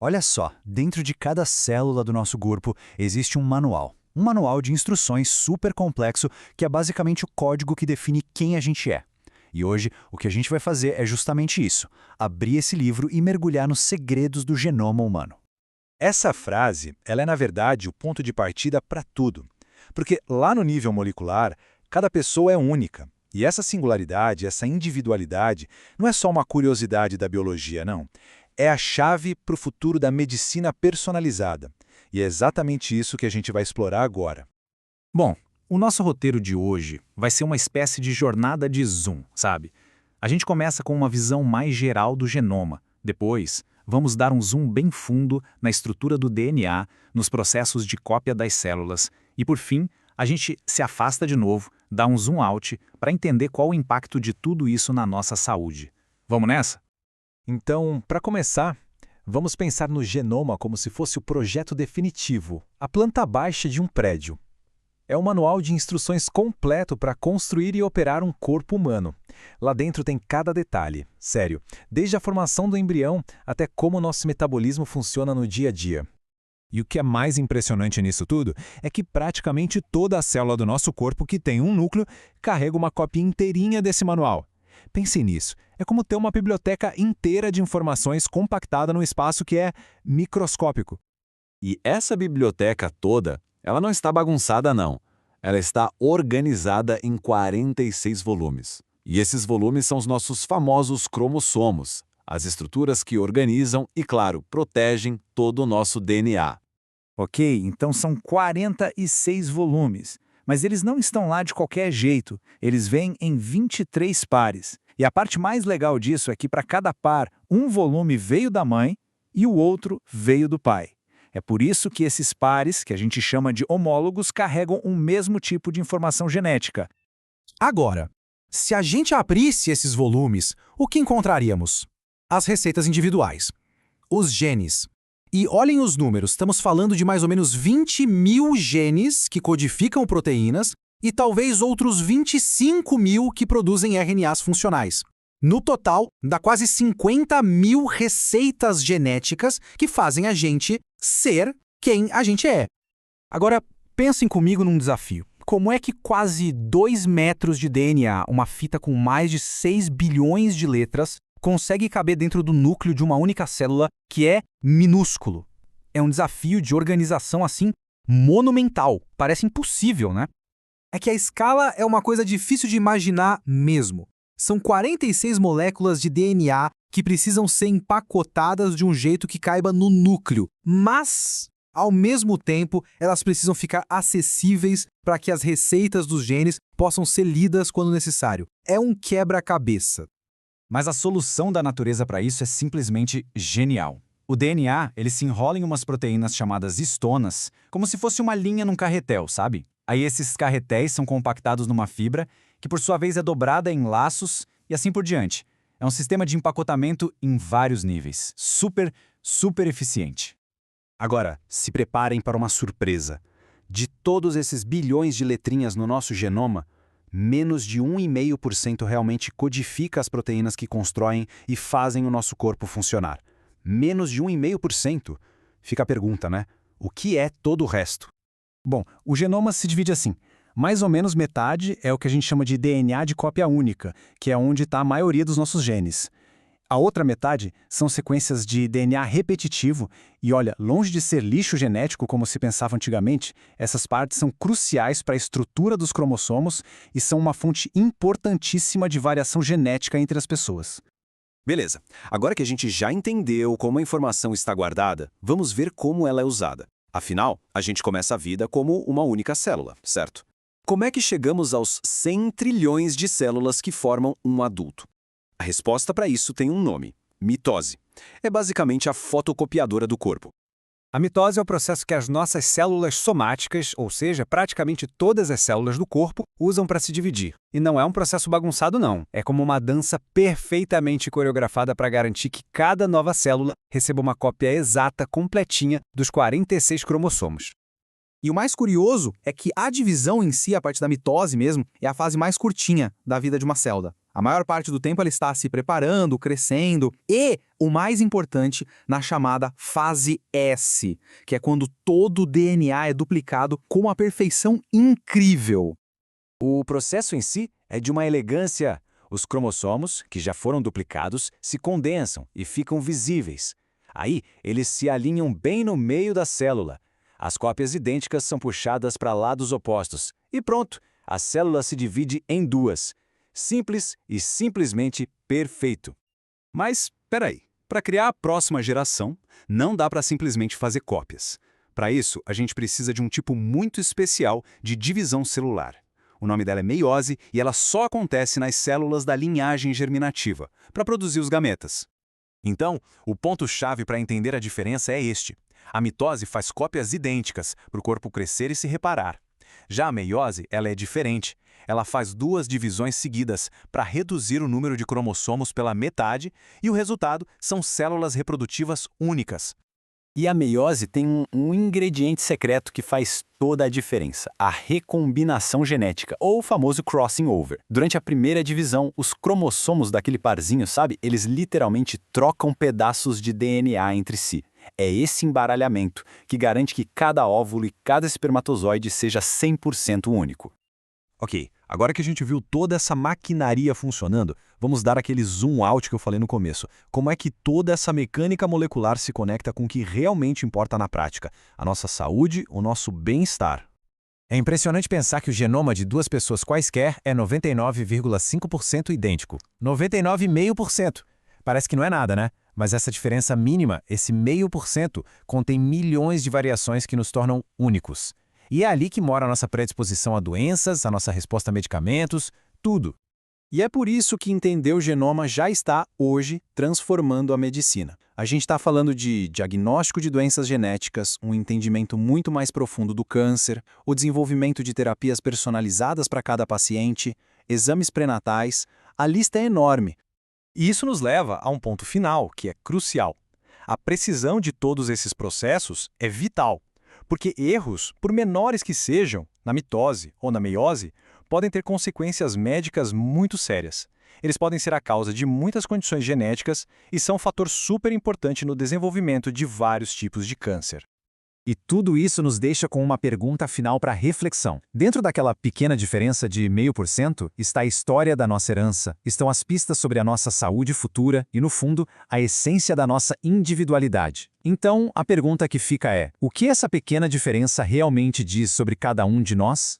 Olha só, dentro de cada célula do nosso corpo existe um manual. Um manual de instruções super complexo que é basicamente o código que define quem a gente é. E hoje, o que a gente vai fazer é justamente isso: abrir esse livro e mergulhar nos segredos do genoma humano. Essa frase, ela é na verdade o ponto de partida para tudo. Porque lá no nível molecular, cada pessoa é única. E essa singularidade, essa individualidade, não é só uma curiosidade da biologia, não. É a chave para o futuro da medicina personalizada. E é exatamente isso que a gente vai explorar agora. Bom, o nosso roteiro de hoje vai ser uma espécie de jornada de zoom, sabe? A gente começa com uma visão mais geral do genoma. Depois, vamos dar um zoom bem fundo na estrutura do DNA, nos processos de cópia das células. E por fim, a gente se afasta de novo, dá um zoom out para entender qual o impacto de tudo isso na nossa saúde. Vamos nessa? Então, para começar, vamos pensar no genoma como se fosse o projeto definitivo, a planta baixa de um prédio. É um manual de instruções completo para construir e operar um corpo humano. Lá dentro tem cada detalhe, sério, desde a formação do embrião até como nosso metabolismo funciona no dia a dia. E o que é mais impressionante nisso tudo é que praticamente toda a célula do nosso corpo que tem um núcleo carrega uma cópia inteirinha desse manual. Pense nisso, é como ter uma biblioteca inteira de informações compactada num espaço que é microscópico. E essa biblioteca toda, ela não está bagunçada não. Ela está organizada em 46 volumes. E esses volumes são os nossos famosos cromossomos, as estruturas que organizam e, claro, protegem todo o nosso DNA. Ok, então são 46 volumes. Mas eles não estão lá de qualquer jeito. Eles vêm em 23 pares. E a parte mais legal disso é que para cada par, um volume veio da mãe e o outro veio do pai. É por isso que esses pares, que a gente chama de homólogos, carregam o mesmo tipo de informação genética. Agora, se a gente abrisse esses volumes, o que encontraríamos? As receitas individuais, os genes. E olhem os números, estamos falando de mais ou menos 20 mil genes que codificam proteínas e talvez outros 25 mil que produzem RNAs funcionais. No total, dá quase 50 mil receitas genéticas que fazem a gente ser quem a gente é. Agora, pensem comigo num desafio. Como é que quase 2 metros de DNA, uma fita com mais de 6 bilhões de letras, consegue caber dentro do núcleo de uma única célula que é minúsculo? É um desafio de organização assim monumental. Parece impossível, né? É que a escala é uma coisa difícil de imaginar mesmo. São 46 moléculas de DNA que precisam ser empacotadas de um jeito que caiba no núcleo, mas, ao mesmo tempo, elas precisam ficar acessíveis para que as receitas dos genes possam ser lidas quando necessário. É um quebra-cabeça. Mas a solução da natureza para isso é simplesmente genial. O DNA, ele se enrola em umas proteínas chamadas histonas, como se fosse uma linha num carretel, sabe? Aí esses carretéis são compactados numa fibra, que por sua vez é dobrada em laços e assim por diante. É um sistema de empacotamento em vários níveis. Super, super eficiente. Agora, se preparem para uma surpresa. De todos esses bilhões de letrinhas no nosso genoma, menos de 1,5% realmente codifica as proteínas que constroem e fazem o nosso corpo funcionar. Menos de 1,5%. Fica a pergunta, né? O que é todo o resto? Bom, o genoma se divide assim. Mais ou menos metade é o que a gente chama de DNA de cópia única, que é onde está a maioria dos nossos genes. A outra metade são sequências de DNA repetitivo e, olha, longe de ser lixo genético como se pensava antigamente, essas partes são cruciais para a estrutura dos cromossomos e são uma fonte importantíssima de variação genética entre as pessoas. Beleza, agora que a gente já entendeu como a informação está guardada, vamos ver como ela é usada. Afinal, a gente começa a vida como uma única célula, certo? Como é que chegamos aos 100 trilhões de células que formam um adulto? A resposta para isso tem um nome: mitose. É basicamente a fotocopiadora do corpo. A mitose é o processo que as nossas células somáticas, ou seja, praticamente todas as células do corpo, usam para se dividir. E não é um processo bagunçado, não. É como uma dança perfeitamente coreografada para garantir que cada nova célula receba uma cópia exata, completinha, dos 46 cromossomos. E o mais curioso é que a divisão em si, a parte da mitose mesmo, é a fase mais curtinha da vida de uma célula. A maior parte do tempo ela está se preparando, crescendo e, o mais importante, na chamada fase S, que é quando todo o DNA é duplicado com uma perfeição incrível. O processo em si é de uma elegância. Os cromossomos, que já foram duplicados, se condensam e ficam visíveis. Aí, eles se alinham bem no meio da célula. As cópias idênticas são puxadas para lados opostos. E pronto, a célula se divide em duas. Simples e simplesmente perfeito. Mas, peraí, para criar a próxima geração, não dá para simplesmente fazer cópias. Para isso, a gente precisa de um tipo muito especial de divisão celular. O nome dela é meiose e ela só acontece nas células da linhagem germinativa, para produzir os gametas. Então, o ponto-chave para entender a diferença é este. A mitose faz cópias idênticas para o corpo crescer e se reparar. Já a meiose, ela é diferente. Ela faz duas divisões seguidas para reduzir o número de cromossomos pela metade e o resultado são células reprodutivas únicas. E a meiose tem um ingrediente secreto que faz toda a diferença, a recombinação genética, ou o famoso crossing over. Durante a primeira divisão, os cromossomos daquele parzinho, sabe? Eles literalmente trocam pedaços de DNA entre si. É esse embaralhamento que garante que cada óvulo e cada espermatozoide seja 100% único. Ok, agora que a gente viu toda essa maquinaria funcionando, vamos dar aquele zoom out que eu falei no começo. Como é que toda essa mecânica molecular se conecta com o que realmente importa na prática? A nossa saúde, o nosso bem-estar. É impressionante pensar que o genoma de duas pessoas quaisquer é 99,5% idêntico. 99,5%. Parece que não é nada, né? Mas essa diferença mínima, esse 0,5%, contém milhões de variações que nos tornam únicos. E é ali que mora a nossa predisposição a doenças, a nossa resposta a medicamentos, tudo. E é por isso que entender o genoma já está, hoje, transformando a medicina. A gente está falando de diagnóstico de doenças genéticas, um entendimento muito mais profundo do câncer, o desenvolvimento de terapias personalizadas para cada paciente, exames pré-natais, a lista é enorme. E isso nos leva a um ponto final, que é crucial. A precisão de todos esses processos é vital, porque erros, por menores que sejam, na mitose ou na meiose, podem ter consequências médicas muito sérias. Eles podem ser a causa de muitas condições genéticas e são um fator super importante no desenvolvimento de vários tipos de câncer. E tudo isso nos deixa com uma pergunta final para reflexão. Dentro daquela pequena diferença de 0,5% está a história da nossa herança, estão as pistas sobre a nossa saúde futura e, no fundo, a essência da nossa individualidade. Então, a pergunta que fica é: o que essa pequena diferença realmente diz sobre cada um de nós?